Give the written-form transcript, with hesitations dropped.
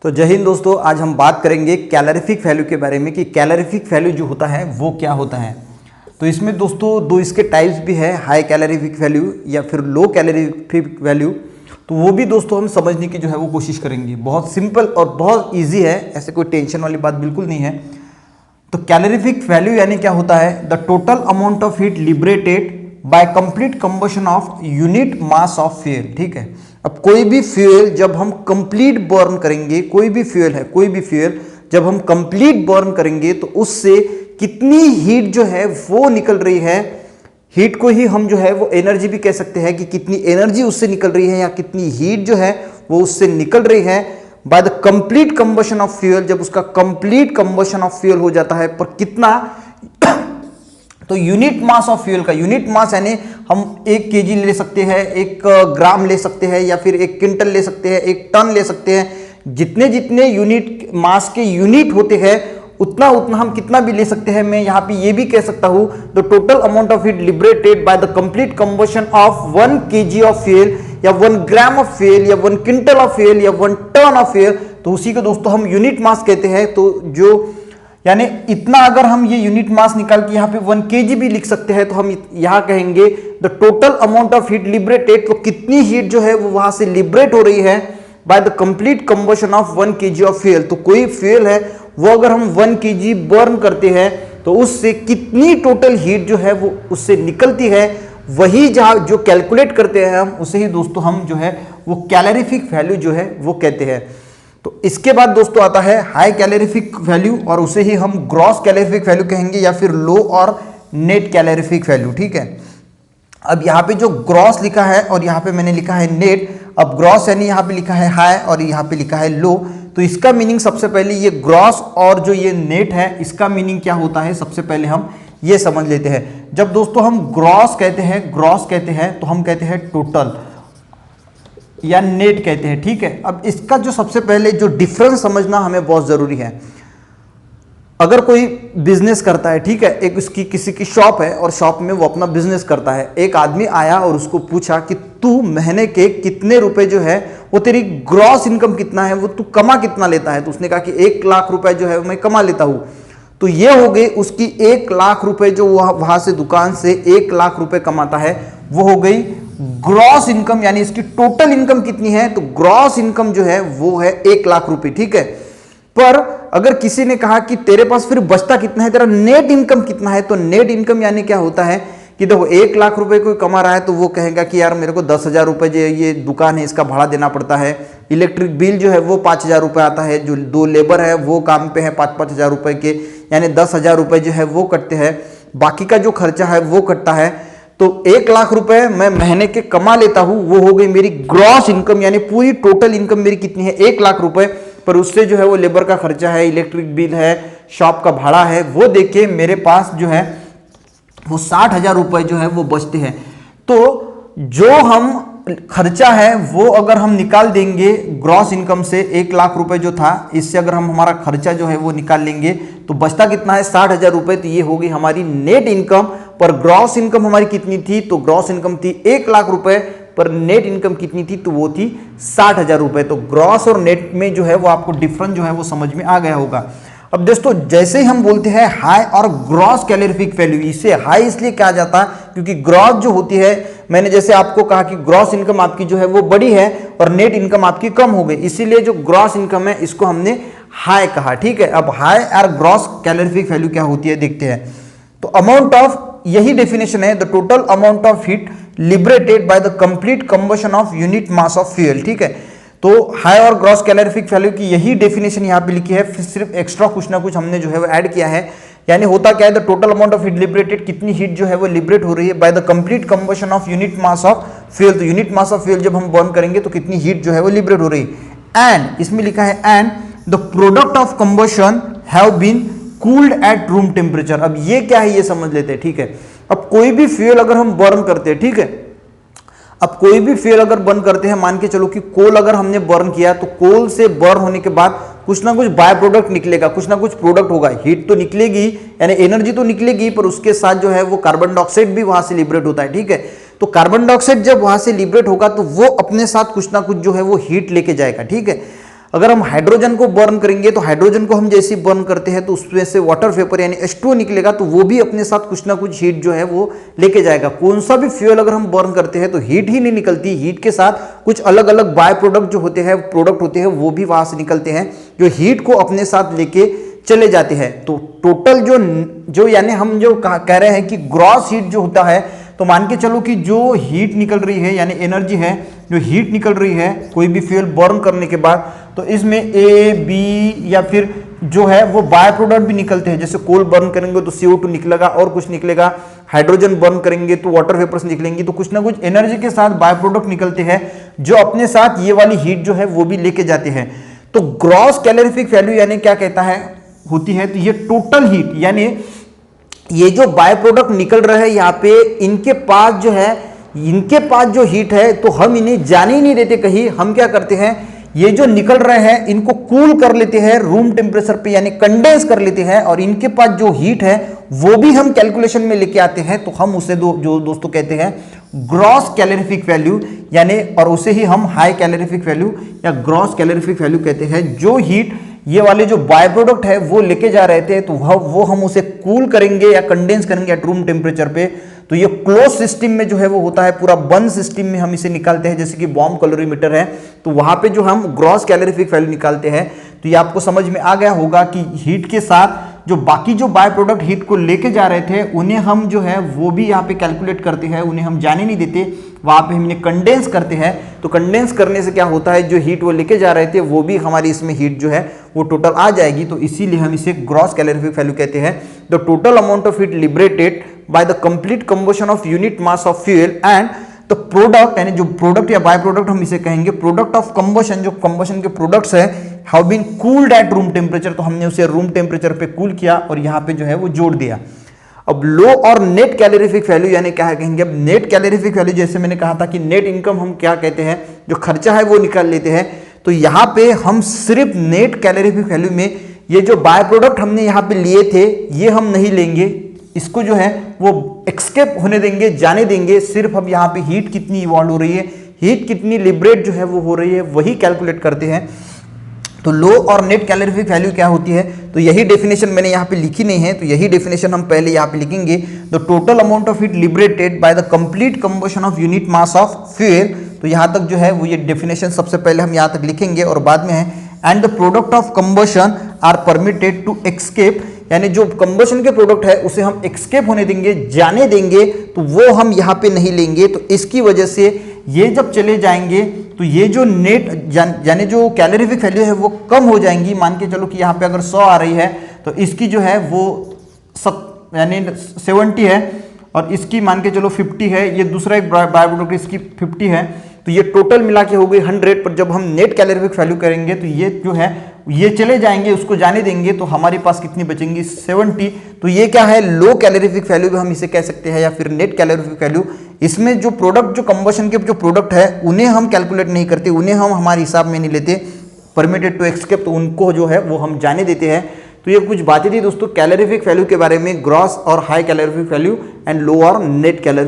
तो जय हिंद दोस्तों, आज हम बात करेंगे कैलोरीफिक वैल्यू के बारे में कि कैलोरीफिक वैल्यू जो होता है वो क्या होता है। तो इसमें दोस्तों दो इसके टाइप्स भी है, हाई कैलोरीफिक वैल्यू या फिर लो कैलोरीफिक वैल्यू। तो वो भी दोस्तों हम समझने की जो है वो कोशिश करेंगे। बहुत सिंपल और बहुत ईजी है, ऐसे कोई टेंशन वाली बात बिल्कुल नहीं है। तो कैलोरीफिक वैल्यू यानी क्या होता है? The total amount of heat liberated bye complete combustion of unit mass of fuel. ठीक है, अब कोई भी फ्यूल जब हम कंप्लीट बर्न करेंगे, कोई भी फ्यूल है, कोई भी फ्यूल जब हम कंप्लीट बर्न करेंगे तो उससे कितनी हीट जो है वो निकल रही है। हीट को ही हम जो है वो एनर्जी भी कह सकते हैं कि कितनी एनर्जी उससे निकल रही है या कितनी हीट जो है वो उससे निकल रही है bye the complete combustion of fuel. जब उसका कंप्लीट कंबशन ऑफ फ्यूल हो जाता है, पर कितना तो यूनिट मास ऑफ फ्यूल का, यूनिट मास यानी हम 1 केजी ले सकते हैं, 1 ग्राम ले सकते हैं या फिर 1 क्विंटल ले सकते हैं, 1 टन ले सकते हैं। जितने जितने यूनिट मास के यूनिट होते हैं उतना उतना हम कितना भी ले सकते हैं। मैं यहाँ पे ये भी कह सकता हूँ the total amount of heat liberated by the complete combustion of 1 KG of fuel या 1 ग्राम ऑफ फ्यूल या 1 क्विंटल ऑफ फ्यूल या 1 टन ऑफ फ्यूल, तो उसी को दोस्तों हम यूनिट मास कहते हैं। तो जो यानी इतना अगर हम ये यूनिट मास निकाल के यहाँ पे 1 केजी भी लिख सकते हैं तो हम यहाँ कहेंगे the total amount of heat liberated. तो कितनी हीट जो है वो वहां से लिबरेट हो रही है bye the complete combustion of 1 KG of fuel. तो कोई फ्यूल है वो अगर हम 1 केजी बर्न करते हैं तो उससे कितनी टोटल हीट जो है वो उससे निकलती है, वही जहां जो कैलकुलेट करते हैं हम उसे ही दोस्तों हम जो है वो कैलोरीफिक वैल्यू जो है वो कहते हैं। तो इसके बाद दोस्तों आता है हाई कैलोरीफिक वैल्यू और उसे ही हम ग्रॉस कैलोरीफिक वैल्यू कहेंगे या फिर लो और नेट कैलोरीफिक वैल्यू। ठीक है, अब यहाँ पे जो ग्रॉस लिखा है और यहाँ पे मैंने लिखा है नेट। अब ग्रॉस यानी यहाँ पे लिखा है हाई और यहाँ पे लिखा है लो। तो इसका मीनिंग सबसे पहले ये ग्रॉस और जो ये नेट है इसका मीनिंग क्या होता है सबसे पहले हम ये समझ लेते हैं। जब दोस्तों हम ग्रॉस कहते हैं तो हम कहते हैं टोटल या नेट कहते हैं। ठीक है, अब इसका जो सबसे पहले जो डिफरेंस समझना हमें बहुत जरूरी है। अगर कोई बिजनेस करता है, ठीक है, एक उसकी किसी की शॉप है और शॉप में वो अपना बिजनेस करता है। एक आदमी आया और उसको पूछा कि तू महीने के कितने रुपए जो है वो तेरी ग्रॉस इनकम कितना है, वो तू कमा कितना लेता है। तो उसने कहा कि 1 लाख रुपए जो है मैं कमा लेता हूं। तो ये हो गई उसकी 1 लाख रुपए जो वहां से दुकान से 1 लाख रुपए कमाता है, वो हो गई ग्रॉस इनकम। यानी इसकी टोटल इनकम कितनी है? तो ग्रॉस इनकम जो है वो है 1 लाख रुपए। ठीक है, पर अगर किसी ने कहा कि तेरे पास फिर बचता कितना है, तेरा नेट इनकम कितना है, तो नेट इनकम यानी क्या होता है कि देखो 1 लाख रुपए कोई कमा रहा है तो वो कहेगा कि यार मेरे को 10,000 रुपए जो ये दुकान है इसका भाड़ा देना पड़ता है, इलेक्ट्रिक बिल जो है वो 5,000 रुपए आता है, जो 2 लेबर है वो काम पे है 5,000 रुपए के, यानी 10,000 रुपए जो है वो कटते हैं, बाकी का जो खर्चा है वो कटता है। तो 1 लाख रुपए मैं महीने के कमा लेता हूं, वो हो गई मेरी ग्रॉस इनकम। यानी पूरी टोटल इनकम मेरी कितनी है? 1 लाख रुपए, पर उससे जो है वो लेबर का खर्चा है, इलेक्ट्रिक बिल है, शॉप का भाड़ा है, वो देके मेरे पास जो है वो 60,000 रुपए जो है वो बचते हैं। तो जो हम खर्चा है वो अगर हम निकाल देंगे ग्रॉस इनकम से, 1 लाख रुपए जो था इससे अगर हम हमारा खर्चा जो है वो निकाल लेंगे तो बचता कितना है? 60,000 रुपए। तो ये होगी हमारी नेट इनकम। पर ग्रॉस इनकम हमारी कितनी थी? तो ग्रॉस इनकम थी 1 लाख रुपए, पर नेट इनकम कितनी थी? तो वो थी 60,000 रुपए। तो ग्रॉस और नेट में जो है वो आपको डिफरेंस जो है वो समझ में आ गया होगा। अब दोस्तों जैसे ही हम बोलते हैं हाई और ग्रॉस कैलोरीफिक वैल्यू, इसे हाई इसलिए कहा जाता है क्योंकि ग्रॉस जो होती है, मैंने जैसे आपको कहा कि ग्रॉस इनकम आपकी जो है वो बड़ी है और नेट इनकम आपकी कम हो गई, इसीलिए जो ग्रॉस इनकम है इसको हमने हाई कहा। ठीक है, अब हाई और ग्रॉस कैलोरीफिक वैल्यू क्या होती है देखते हैं। तो अमाउंट ऑफ, यही डेफिनेशन है, the total amount of heat liberated by the complete combustion of unit mass of fuel. ठीक है, तो हाई और ग्रॉस कैलोरीफिक वैल्यू की यही डेफिनेशन यहाँ पे लिखी है, फिर सिर्फ एक्स्ट्रा कुछ ना कुछ हमने जो है वो ऐड किया है। यानी होता क्या है? The total amount of heat liberated, कितनी हीट जो है वो लिबरेट हो रही है bye the complete combustion of unit mass of fuel. तो यूनिट मास ऑफ फ्यूल जब हम बर्न करेंगे तो कितनी हीट जो है वो लिबरेट हो रही है। एंड इसमें लिखा है and the product of combustion have been cooled at room temperature. अब ये क्या है ये समझ लेते हैं। ठीक है, अब कोई भी फ्यूल अगर हम बर्न करते हैं, ठीक है, अब कोई भी फ्यूल अगर बर्न करते हैं, मान के चलो कि कोल अगर हमने बर्न किया तो कोल से बर्न होने के बाद कुछ ना कुछ बाय प्रोडक्ट निकलेगा, कुछ ना कुछ प्रोडक्ट होगा, हीट तो निकलेगी यानी एनर्जी तो निकलेगी, पर उसके साथ जो है वो कार्बन डाइऑक्साइड भी वहां से लिबरेट होता है। ठीक है, तो कार्बन डाइऑक्साइड जब वहां से लिबरेट होगा तो वो अपने साथ कुछ ना कुछ जो है वो हीट लेके जाएगा। ठीक है, अगर हम हाइड्रोजन को बर्न करेंगे तो हाइड्रोजन को हम जैसे बर्न करते हैं तो उसमें से वाटर वेपर यानी H2O निकलेगा, तो वो भी अपने साथ कुछ ना कुछ हीट जो है वो लेके जाएगा। कौन सा भी फ्यूल अगर हम बर्न करते हैं तो हीट ही नहीं निकलती, हीट के साथ कुछ अलग अलग बाय प्रोडक्ट जो होते हैं, प्रोडक्ट होते हैं, वो भी वहां से निकलते हैं जो हीट को अपने साथ लेके चले जाते हैं। तो टोटल जो यानी हम जो कह रहे हैं कि ग्रॉस हीट जो होता है, तो मान के चलो कि जो हीट निकल रही है यानी एनर्जी है, जो हीट निकल रही है कोई भी फ्यूल बर्न करने के बाद, तो इसमें ए बी या फिर जो है वो बाय प्रोडक्ट भी निकलते हैं। जैसे कोल बर्न करेंगे तो CO2 निकलेगा और कुछ निकलेगा, हाइड्रोजन बर्न करेंगे तो वाटर वेपर्स निकलेंगी, तो कुछ ना कुछ एनर्जी के साथ बाय प्रोडक्ट निकलते हैं जो अपने साथ ये वाली हीट जो है वो भी लेके जाते हैं। तो ग्रॉस कैलोरीफिक वैल्यू यानी क्या कहता है होती है, तो ये टोटल हीट यानी ये जो बाय प्रोडक्ट निकल रहा है यहाँ पे, इनके पास जो है, इनके पास जो हीट है तो हम इन्हें जाने ही नहीं देते कहीं। हम क्या करते हैं, ये जो निकल रहे हैं इनको कूल कर लेते हैं रूम टेम्परेचर पे यानी कंडेंस कर लेते हैं, और इनके पास जो हीट है वो भी हम कैलकुलेशन में लेके आते हैं। तो हम उसे जो दोस्तों कहते हैं ग्रॉस कैलोरीफिक वैल्यू यानी, और उसे ही हम हाई कैलोरीफिक वैल्यू या ग्रॉस कैलोरीफिक वैल्यू कहते हैं। जो हीट ये वाले जो बाय प्रोडक्ट है वो लेके जा रहे थे तो वो हम उसे कूल करेंगे या कंडेंस करेंगे एट रूम टेम्परेचर पे। तो ये क्लोज सिस्टम में जो है वो होता है, पूरा बंद सिस्टम में हम इसे निकालते हैं, जैसे कि बॉम्ब कैलोरीमीटर है, तो वहां पे जो हम ग्रॉस कैलोरीफिक वैल्यू निकालते हैं। तो ये आपको समझ में आ गया होगा कि हीट के साथ जो बाकी जो बाय प्रोडक्ट हीट को लेके जा रहे थे उन्हें हम जो है वो भी यहाँ पे कैलकुलेट करते हैं, उन्हें हम जाने नहीं देते, वहां पे हम इन्हें कंडेंस करते हैं। तो कंडेंस करने से क्या होता है, जो हीट वो लेके जा रहे थे वो भी हमारी इसमें हीट जो है वो टोटल आ जाएगी। तो इसीलिए हम इसे ग्रॉस कैलोरीफिक वैल्यू कहते हैं। The total amount of heat liberated by the complete combustion of unit mass of fuel and the product, यानी जो प्रोडक्ट या बाय प्रोडक्ट हम इसे कहेंगे, प्रोडक्ट ऑफ कंबशन, जो कंबशन के प्रोडक्ट्स है, have been cooled at room temperature, तो हमने उसे रूम टेम्परेचर पे कूल किया और यहाँ पे जो है वो जोड़ दिया। अब लो और नेट कैलोरीफिक वैल्यू यानी क्या है कहेंगे, अब नेट कैलोरीफिक वैल्यू जैसे मैंने कहा था कि नेट इनकम हम क्या कहते हैं, जो खर्चा है वो निकाल लेते हैं। तो यहाँ पे हम सिर्फ नेट कैलोरीफिक वैल्यू में ये जो बाय प्रोडक्ट हमने यहाँ पे लिए थे ये हम नहीं लेंगे, इसको जो है वो एक्सकेप होने देंगे, जाने देंगे। सिर्फ हम यहाँ पे हीट कितनी इवॉल्व हो रही है, हीट कितनी लिबरेट जो है वो हो रही है, वही कैलकुलेट करते हैं। तो लो और नेट कैलोरीफिक वैल्यू क्या होती है, तो यही डेफिनेशन मैंने यहाँ पे लिखी नहीं है, तो यही डेफिनेशन हम पहले यहाँ पे लिखेंगे। The total amount of heat liberated by the complete combustion of unit mass of fuel, तो यहाँ तक जो है वो ये डेफिनेशन सबसे पहले हम यहाँ तक लिखेंगे और बाद में है and the product of combustion are permitted to escape, यानी जो कंबशन के प्रोडक्ट है उसे हम एक्सकेप होने देंगे, जाने देंगे, तो वो हम यहाँ पे नहीं लेंगे। तो इसकी वजह से ये जब चले जाएंगे तो ये जो नेट यानी जो कैलोरीफिक वैल्यू है वो कम हो जाएंगी। मान के चलो कि यहाँ पे अगर 100 आ रही है तो इसकी जो है वो यानी 70 है और इसकी मान के चलो 50 है, ये दूसरा एक बाय प्रोडक्ट इसकी 50 है, तो ये टोटल मिला के हो गई 100। पर जब हम नेट कैलोरीफिक वैल्यू करेंगे तो ये जो है ये चले जाएंगे, उसको जाने देंगे, तो हमारे पास कितनी बचेंगी 70। तो ये क्या है, लो कैलोरीफिक वैल्यू भी हम इसे कह सकते हैं या फिर नेट कैलोरीफिक वैल्यू। इसमें जो प्रोडक्ट, जो कंबशन के जो प्रोडक्ट है उन्हें हम कैलकुलेट नहीं करते, उन्हें हम हमारे हिसाब में नहीं लेते, परमिटेड टू एक्सकेप, तो उनको जो है वो हम जाने देते हैं। तो ये कुछ बातें थी दोस्तों कैलोरीफिक वैल्यू के बारे में, ग्रॉस और high calorific value and low और नेट कैलोरीफिक